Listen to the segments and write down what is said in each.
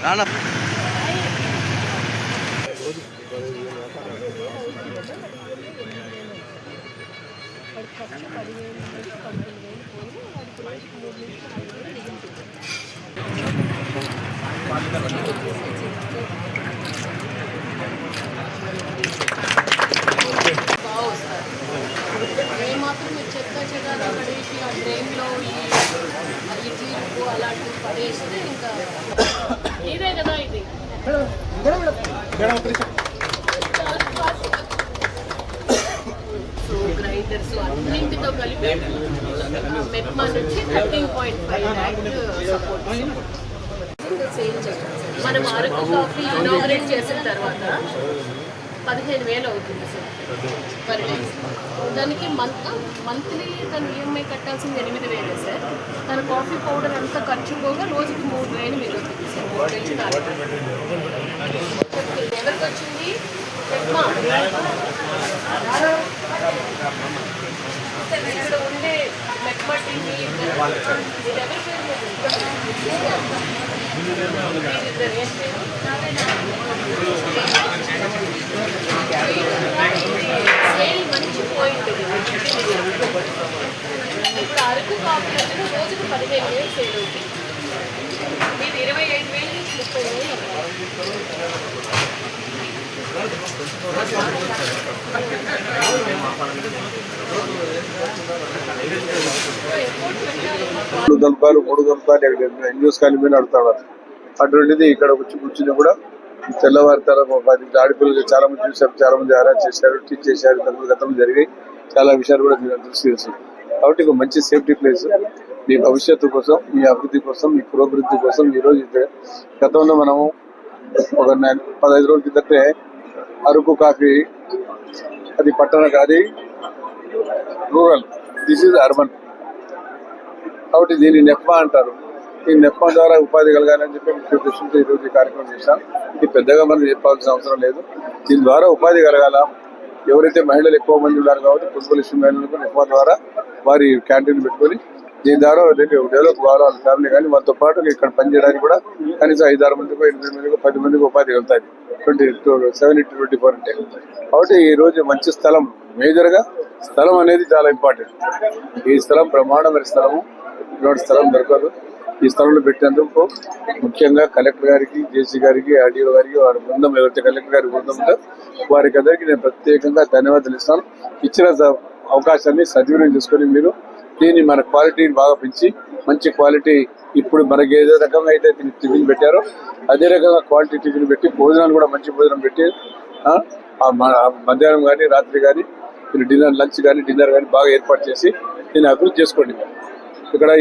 రానా మాత్రం చెత్త చెదారా పడేసి ఆ డ్రైన్లో ఈ జీరుకు అలాంటివి పడేస్తే ఇంకా ఇదే కదా ఇది సో గ్రైండర్స్ అన్నింటితో కలిపి మెట్మా నుంచి 13.5 lakh సపోర్ట్ సేల్ చేయాలి. మనం అరకు కాఫీ ఇనాగరేట్ చేసిన తర్వాత 15,000 అవుతుంది సార్ పర్ డే. దానికి మంత్లీ తను ఈఎంఐ కట్టాల్సింది 8,000 సార్. తన కాఫీ పౌడర్ అంతా ఖర్చు పోగా రోజుకి 3,000 మిగులుతుంది సార్. 3,000 ఎవరికి వచ్చింది ఇక్కడ ఉండే మెట్మా టీవీ మంచి పాయింట్. ఇప్పుడు అరకు కాఫీ అంటే రోజుకు 15,000 సేల్ అవుతుంది. మీరు 25,000 నుంచి 30,000. దళపాలు 3 దళపాలు ఎన్యూస్ కలిపి నడుతాడు. అటువంటిది ఇక్కడ వచ్చి కూర్చుని కూడా తెల్లవారుతరం 10 ఆడపిల్లలు చాలా మంది చూశారు, చాలా మంది ఆరాధన చేశారు, టీచ్ చేశారు. గతంలో జరిగాయి చాలా విషయాలు కూడా దృష్టి తెలుసు. కాబట్టి ఒక మంచి సేఫ్టీ ప్లేస్ మీ భవిష్యత్తు కోసం, మీ అభివృద్ధి కోసం, మీ పురోభివృద్ధి కోసం ఈ రోజు గతంలో మనము ఒక 15 రోజుల కిందటే అరకు కాఫీ అది పట్టణ అది రూరల్, దిస్ ఈజ్ అర్బన్. కాబట్టి దీన్ని నెప్మా అంటారు. ఈ నెప్మా ద్వారా ఉపాధి కలగాలని చెప్పి ముఖ్య ఉద్దేశంతో ఈ రోజు ఈ కార్యక్రమం చేశాం. ఇది పెద్దగా మనం చెప్పాల్సిన అవసరం లేదు. దీని ద్వారా ఉపాధి కలగాల. ఎవరైతే మహిళలు ఎక్కువ మంది ఉన్నారు కాబట్టి పొలిటికల్ మహిళలకు నెప్మా ద్వారా వారి క్యాంటీన్ పెట్టుకొని దీని ద్వారా డెవలప్ కావాలి వాళ్ళ ఫ్యామిలీ. కానీ వాళ్ళతో పాటు ఇక్కడ పనిచేయడానికి కూడా కనీసం 5-6 మందికో 8 మందికో 10 మందికి ఉపాధి కలుగుతుంది 7/24 అంటే. కాబట్టి ఈ రోజు మంచి స్థలం, మేజర్ గా స్థలం అనేది చాలా ఇంపార్టెంట్. ఈ స్థలం బ్రహ్మాండమైన స్థలము, ఇటువంటి స్థలం దొరకదు. ఈ స్థలంలో పెట్టేందుకు ముఖ్యంగా కలెక్టర్ గారికి, జేసీ గారికి, ఆర్డీఓ గారికి, వారి బృందం ఎవరైతే కలెక్టర్ గారి బృందం ఉందో వారికి అందరికీ నేను ప్రత్యేకంగా ధన్యవాదాలు ఇస్తాను. ఇచ్చిన అవకాశాన్ని సద్వినియోగం చేసుకొని మీరు దీన్ని మన క్వాలిటీని బాగా పెంచి మంచి క్వాలిటీ ఇప్పుడు మనకి ఏదో రకంగా అయితే టిఫిన్ పెట్టారో అదే రకంగా క్వాలిటీ టిఫిన్ పెట్టి భోజనాలు కూడా మంచి భోజనం పెట్టి మధ్యాహ్నం కానీ రాత్రి కానీ మీరు లంచ్ కానీ డిన్నర్ కానీ బాగా ఏర్పాటు చేసి దీన్ని అభివృద్ధి చేసుకోండి.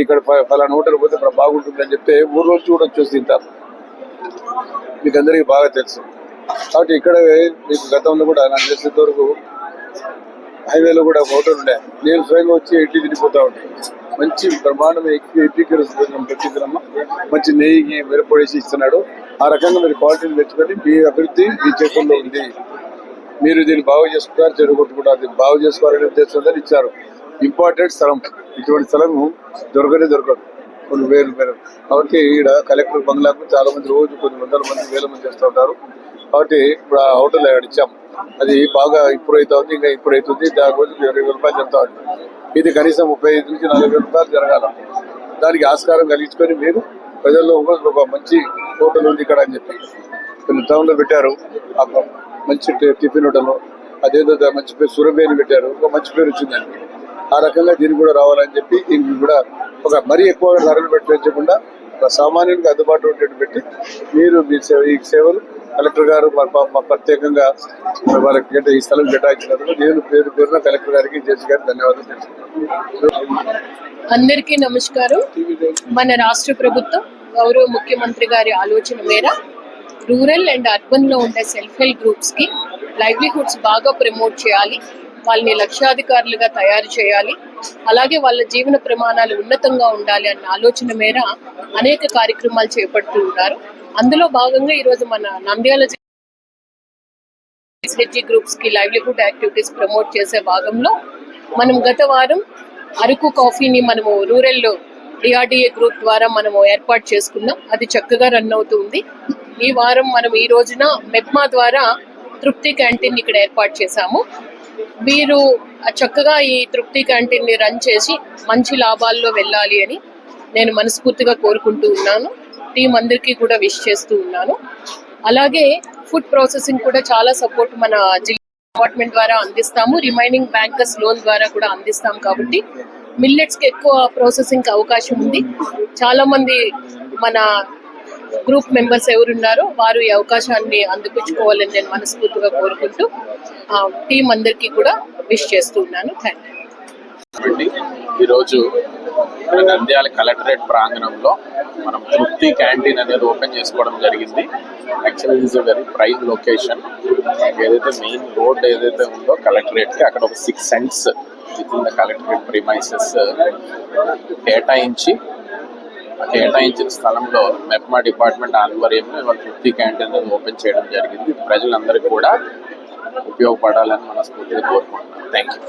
ఇక్కడ ఫలానా హోటల్ పోతే ఇక్కడ బాగుంటుందని చెప్తే ఊరు రోజు కూడా వచ్చేసి తింటారు. మీకు అందరికీ బాగా తెలుసు. కాబట్టి ఇక్కడ మీకు గతంలో కూడా నాకు తెలిసినంత వరకు హైవేలో కూడా హోటల్ ఉండే, నేను స్వయంగా వచ్చి ఇడ్లీ తినిపోతా ఉంటాను. మంచి బ్రహ్మాండం పెట్టిందమ్మా, మంచి నెయ్యికి మిరపొడేసి ఇస్తున్నాడు. ఆ రకంగా మీరు క్వాలిటీని పెంచుకొని మీ అభివృద్ధి మీ చేతుల్లో ఉంది. మీరు దీన్ని బాగు చేసుకుంటారు, చెడగొట్టుకుంటారు. దీన్ని బాగు చేసుకోవాలనే ఉద్దేశంతో ఇచ్చారు. ఇంపార్టెంట్ స్థలం, ఇటువంటి స్థలం దొరకదు కొన్ని వేలు. కాబట్టి ఇక్కడ కలెక్టర్ బంగ్లాకు చాలా మంది రోజు కొన్ని వందల మంది, వేల మంది చేస్తూ ఉంటారు. కాబట్టి ఇప్పుడు ఆ హోటల్ ఇచ్చాం, అది బాగా ఇంప్రూవ్ అవుతుంది. ఇంకా ఇంప్రూవ్ అవుతుంది. దాని రోజు 20,000 రూపాయలు చెప్తా ఉంటుంది. ఇది కనీసం 35,000 నుంచి 40,000 రూపాయలు జరగాల. దానికి ఆస్కారం కలిగించుకొని మీరు ప్రజల్లో ఒక మంచి హోటల్ ఉంది ఇక్కడ అని చెప్పి కొన్ని టౌన్లో పెట్టారు. మంచి టిఫిన్ హోటల్, అదేదో మంచి పేరు సురభేని పెట్టారు, ఒక మంచి పేరు వచ్చిందండి. ఆ రకంగా దీన్ని కూడా రావాలని చెప్పి దీనికి కూడా ఒక మరీ ఎక్కువ ధరలు పెట్టకుండా ఒక సామాన్యునికి అందుబాటులో ఉండేట్టు పెట్టి మీరు మీ ఈ సేవలు కలెక్టర్ గారు ప్రత్యేకంగా వాళ్ళకి ఈ స్థలం కేటాయించినందుకు నేను పేరున కలెక్టర్ గారికి, జేసీ గారికి ధన్యవాదాలు తెలుసుకున్నాను. అందరికీ నమస్కారం. మన రాష్ట్ర ప్రభుత్వం గౌరవ ముఖ్యమంత్రి గారి ఆలోచన మేర రూరల్ అండ్ అర్బన్ లో ఉండే సెల్ఫ్ హెల్ప్ గ్రూప్స్ కి లైవ్లీహుడ్స్ బాగా ప్రమోట్ చేయాలి, వాళ్ళని లక్షాధికారులుగా తయారు చేయాలి, అలాగే వాళ్ళ జీవన ప్రమాణాలు ఉన్నతంగా ఉండాలి అన్న ఆలోచన మేర అనేక కార్యక్రమాలు చేపడుతూ ఉన్నారు. అందులో భాగంగా ఈరోజు మన నంద్యాల ఎస్హెచ్జి గ్రూప్స్ కి లైవ్లీహుడ్ యాక్టివిటీస్ ప్రమోట్ చేసే భాగంలో మనం గత వారం అరకు కాఫీని మనము రూరల్ డిఆర్డిఏ గ్రూప్ ద్వారా మనము ఏర్పాటు చేసుకున్నాం. అది చక్కగా రన్ అవుతుంది. ఈ వారం మనం ఈ రోజున మెప్మా ద్వారా తృప్తి క్యాంటీన్ ఇక్కడ ఏర్పాటు చేశాము. వీరు చక్కగా ఈ తృప్తి క్యాంటీన్ ని రన్ చేసి మంచి లాభాల్లో వెళ్ళాలి అని నేను మనస్ఫూర్తిగా కోరుకుంటూ ఉన్నాను. టీం అందరికీ కూడా విష్ చేస్తూ ఉన్నాను. అలాగే ఫుడ్ ప్రాసెసింగ్ కూడా చాలా సపోర్ట్ మన జిల్లా డిపార్ట్మెంట్ ద్వారా అందిస్తాము. రిమైనింగ్ బ్యాంకర్స్ లోన్ ద్వారా కూడా అందిస్తాం. కాబట్టి మిల్లెట్స్ కి ఎక్కువ ప్రాసెసింగ్ అవకాశం ఉంది. చాలా మంది మన గ్రూప్ మెంబర్స్ ఎవరున్నారో వారు ఈ అవకాశాన్ని అందిపుచ్చుకోవాలని నేను మనస్ఫూర్తిగా కోరుకుంటూ టీం అందరికీ కూడా విష్ చేస్తూ ఉన్నాను. Thank you. ఈరోజు నంద్యాల కలెక్టరేట్ ప్రాంగణంలో మనం తృప్తి క్యాంటీన్ అనేది ఓపెన్ చేసుకోవడం జరిగింది. Actually is a very prime location. ఏదైతే మెయిన్ రోడ్ ఏదైతే ఉందో కలెక్టరేట్కి అక్కడ ఒక 6 cents with in the collectorate premises కేటాయించిన స్థలంలో మెప్మా డిపార్ట్మెంట్ ఆధ్వర్యంలో ఇవాళ తృప్తి క్యాంటీన్ అనేది ఓపెన్ చేయడం జరిగింది. ప్రజలందరికీ కూడా ఉపయోగపడాలని మనస్ఫూర్తిగా కోరుకుంటున్నాను. Thank you.